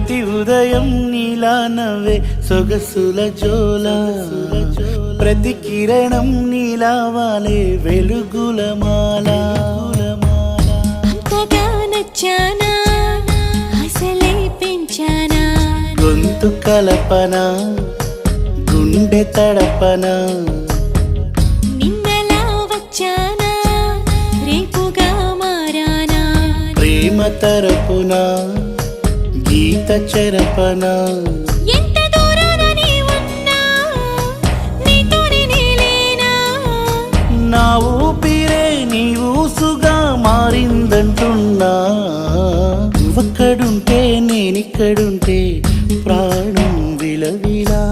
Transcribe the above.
ప్రతి ఉదయం నీలా నవ్వే సొగసుల జోల ప్రతి కిరణం నీలా వాలే వెలుగుల మాల అంతగా నచ్చానా అసలే పెంచానా గొంతు కలపన గుండె తడపన నిన్నలా వచ్చానా రేపుగా మారానా ప్రేమ తరపున గీత చెరపన ఎంత దూరాన నీ ఉన్నా నీతోనే నేలేనా నా ఊపిరే నీ ఊసుగా మారిందంటున్నా నువ్వక్కడుంటే నేనిక్కడుంటే ప్రాణం విలవిలా